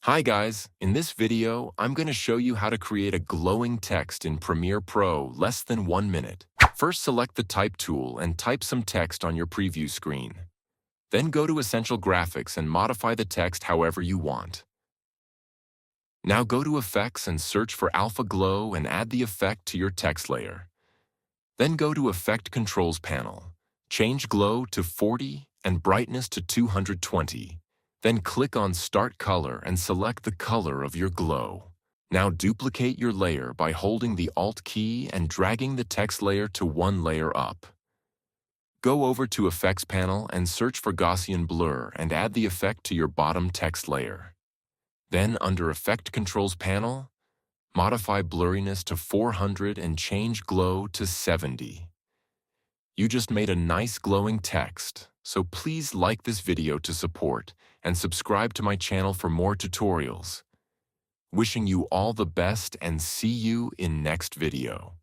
Hi guys, in this video, I'm going to show you how to create a glowing text in Premiere Pro less than 1 minute. First, select the Type tool and type some text on your preview screen. Then go to Essential Graphics and modify the text however you want. Now go to Effects and search for Alpha Glow and add the effect to your text layer. Then go to Effect Controls panel. Change Glow to 40 and Brightness to 220. Then click on Start Color and select the color of your glow. Now duplicate your layer by holding the Alt key and dragging the text layer to one layer up. Go over to Effects panel and search for Gaussian Blur and add the effect to your bottom text layer. Then under Effect Controls panel, modify blurriness to 400 and change glow to 70. You just made a nice glowing text, so please like this video to support and subscribe to my channel for more tutorials. Wishing you all the best and see you in next video.